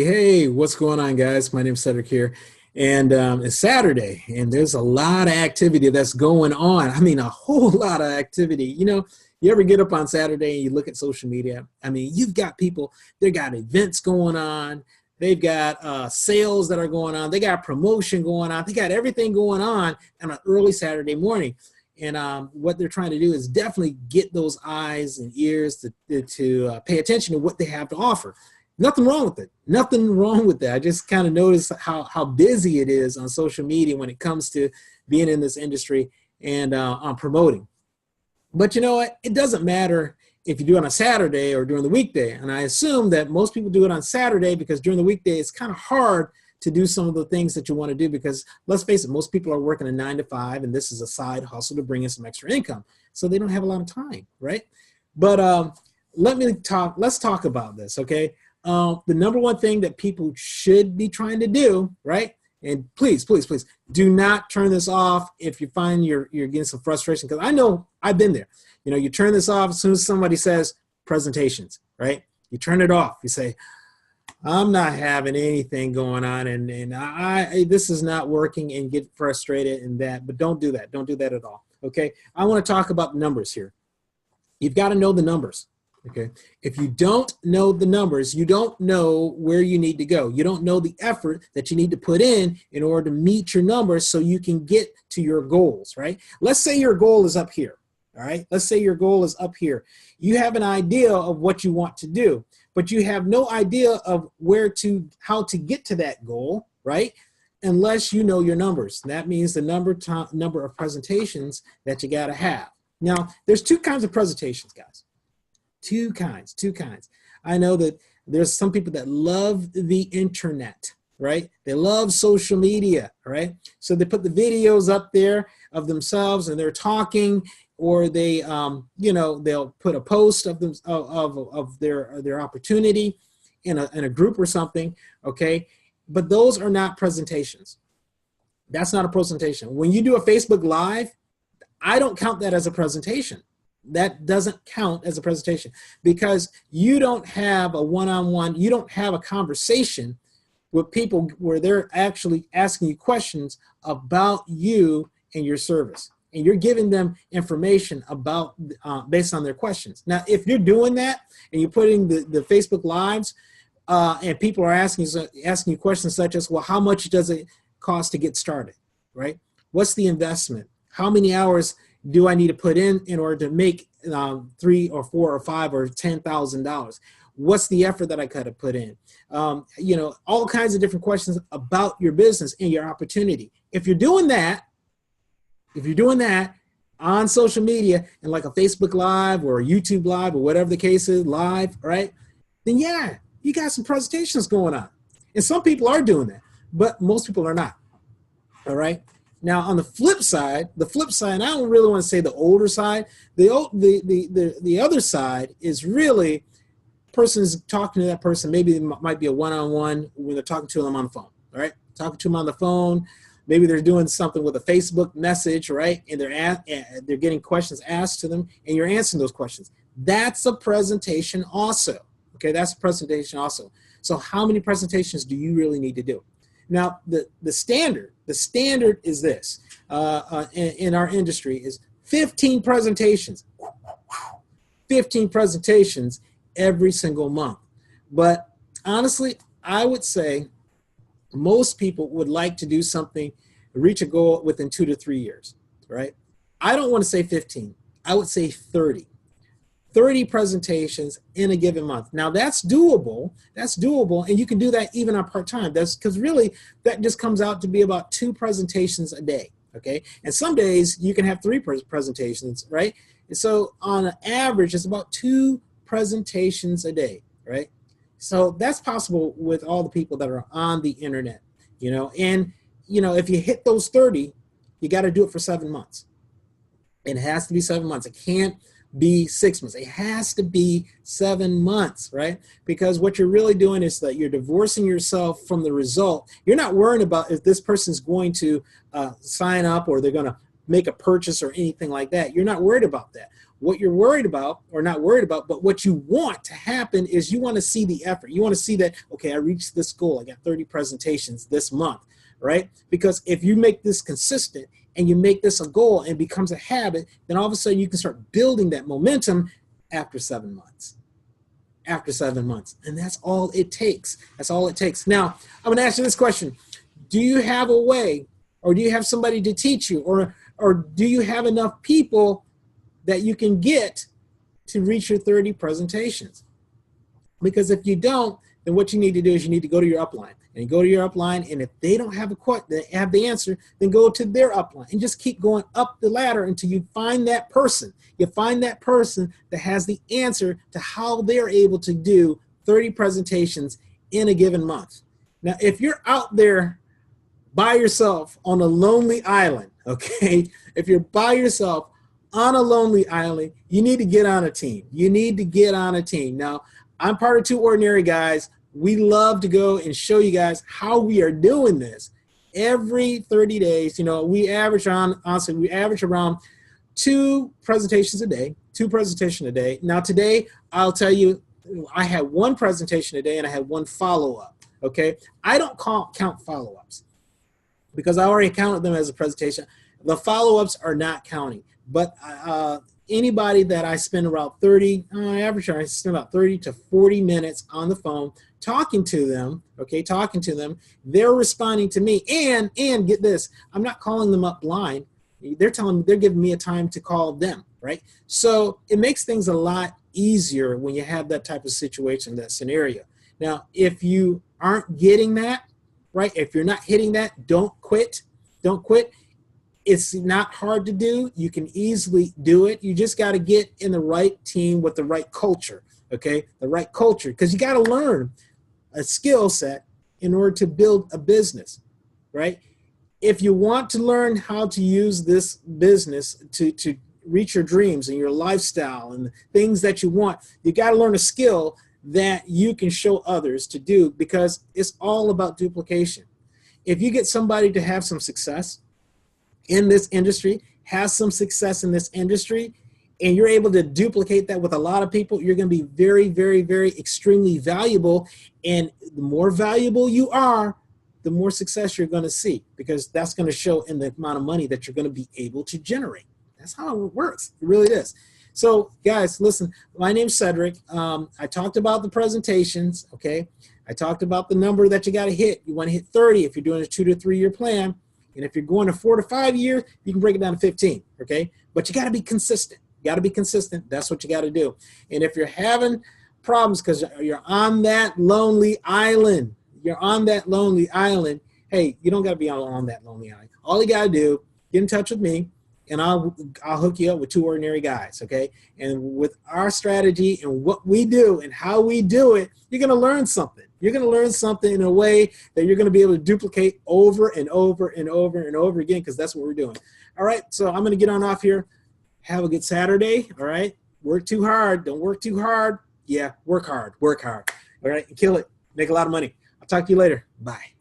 Hey, what's going on, guys? My name's Cedric here, and it's Saturday, and there's a lot of activity that's going on. I mean, a whole lot of activity. You ever get up on Saturday and you look at social media? I mean, you've got people, they got events going on, they've got sales that are going on, they got promotion going on, they got everything going on an early Saturday morning. And what they're trying to do is definitely get those eyes and ears to pay attention to what they have to offer. Nothing wrong with it. Nothing wrong with that. I just kind of noticed how busy it is on social media when it comes to being in this industry and on promoting. But you know what? It doesn't matter if you do it on a Saturday or during the weekday. And I assume that most people do it on Saturday because during the weekday, it's kind of hard to do some of the things that you want to do because let's face it, most people are working a 9 to 5 and this is a side hustle to bring in some extra income. So they don't have a lot of time, right? But let's talk about this, okay? The number one thing that people should be trying to do, right? And please, please, please do not turn this off if you find you're getting some frustration. Because I know I've been there. You turn this off as soon as somebody says presentations, right? You turn it off. You say, I'm not having anything going on and this is not working and get frustrated and that. But don't do that. Don't do that at all. Okay. I want to talk about numbers here. You've got to know the numbers. Okay. If you don't know the numbers, you don't know where you need to go. You don't know the effort that you need to put in order to meet your numbers so you can get to your goals, right? Let's say your goal is up here. All right. Let's say your goal is up here. You have an idea of what you want to do, but you have no idea of how to get to that goal, right? Unless you know your numbers. That means the number of presentations that you got to have. Now, there's two kinds of presentations, guys. Two kinds. I know that there's some people that love the internet, right? They love social media, right? So they put the videos up there of themselves and they're talking, or they, they'll put a post of them of their opportunity in a group or something, okay? But those are not presentations. That's not a presentation. When you do a Facebook Live, I don't count that as a presentation. That doesn't count as a presentation because you don't have a one-on-one, you don't have a conversation with people where they're actually asking you questions about you and your service. And you're giving them information about based on their questions. Now, if you're doing that and you're putting the Facebook Lives and people are asking you questions such as, well, how much does it cost to get started, right? What's the investment? How many hours do I need to put in order to make $3 or $4 or $5 or $10,000? What's the effort that I could have put in? All kinds of different questions about your business and your opportunity. If you're doing that on social media and like a Facebook Live or a YouTube Live or whatever the case is, live, right? Then yeah, you got some presentations going on. And some people are doing that, but most people are not. All right. Now, on the flip side, I don't really want to say the older side. The other side is really person's talking to that person. Maybe it might be a one-on-one when they're talking to them on the phone, all right? Talking to them on the phone. Maybe they're doing something with a Facebook message, right? And they're getting questions asked to them, and you're answering those questions. That's a presentation also, okay? That's a presentation also. So how many presentations do you really need to do? Now, the standard is this in our industry is 15 presentations, 15 presentations every single month. But honestly, I would say most people would like to do something, reach a goal within 2 to 3 years, right? I don't want to say 15. I would say 30. 30 presentations in a given month. Now that's doable, and you can do that even on part-time. That's because really that just comes out to be about 2 presentations a day, okay? And some days you can have 3 presentations, right? And so on an average, it's about 2 presentations a day, right? So that's possible with all the people that are on the internet, and if you hit those 30, you got to do it for 7 months. It has to be 7 months. It can't be 6 months. It has to be 7 months, right? Because what you're really doing is that you're divorcing yourself from the result. You're not worrying about if this person's going to sign up or they're going to make a purchase or anything like that. You're not worried about that. what you're worried about, or not worried about, but what you want to happen is you want to see the effort. You want to see that, okay, I reached this goal. I got 30 presentations this month, right? Because if you make this consistent and you make this a goal and it becomes a habit, then all of a sudden you can start building that momentum after 7 months. After 7 months. And that's all it takes. That's all it takes. Now, I'm going to ask you this question. Do you have a way, or do you have somebody to teach you, or do you have enough people that you can get to reach your 30 presentations? Because if you don't, then what you need to do is you need to go to your upline. And you go to your upline, and if they don't have have the answer, then go to their upline and just keep going up the ladder until you find that person. You find that person that has the answer to how they're able to do 30 presentations in a given month. Now, if you're out there by yourself on a lonely island, okay? If you're by yourself on a lonely island, you need to get on a team. You need to get on a team. Now, I'm part of Two Ordinary Guys. We love to go and show you guys how we are doing this. Every 30 days, you know, we average around 2 presentations a day, 2 presentations a day. Now today, I'll tell you, I had 1 presentation a day and I had 1 follow-up, okay? I don't count follow-ups because I already counted them as a presentation. The follow-ups are not counting, but anybody that I spend around I spend about 30 to 40 minutes on the phone talking to them, okay, they're responding to me, and get this, I'm not calling them up blind. They're giving me a time to call them, right? So it makes things a lot easier when you have that type of situation, that scenario. Now, if you aren't getting that, right, if you're not hitting that, don't quit. Don't quit. It's not hard to do. You can easily do it. You just got to get in the right team with the right culture, okay? The right culture, because you got to learn a skill set in order to build a business, right? If you want to learn how to use this business to reach your dreams and your lifestyle and the things that you want, you got to learn a skill that you can show others to do, because it's all about duplication. If you get somebody to have some success in this industry, and you're able to duplicate that with a lot of people, you're going to be very, very, very extremely valuable. And the more valuable you are, the more success you're going to see, because that's going to show in the amount of money that you're going to be able to generate. That's how it works. It really is. So guys, listen, my name's Cedric. I talked about the presentations, okay? I talked about the number that you got to hit. You want to hit 30 if you're doing a 2 to 3 year plan. And if you're going to 4 to 5 years, you can break it down to 15, okay? But you got to be consistent. You got to be consistent. That's what you got to do. And if you're having problems because you're on that lonely island, hey, you don't got to be on that lonely island. All you got to do, get in touch with me, and I'll hook you up with Two Ordinary Guys, okay? And with our strategy and what we do and how we do it, you're going to learn something. You're going to learn something in a way that you're going to be able to duplicate over and over and over and over again, because that's what we're doing. All right, so I'm going to get on off here. Have a good Saturday, all right? Work too hard. Don't work too hard. Yeah, work hard. Work hard, all right? And kill it. Make a lot of money. I'll talk to you later. Bye.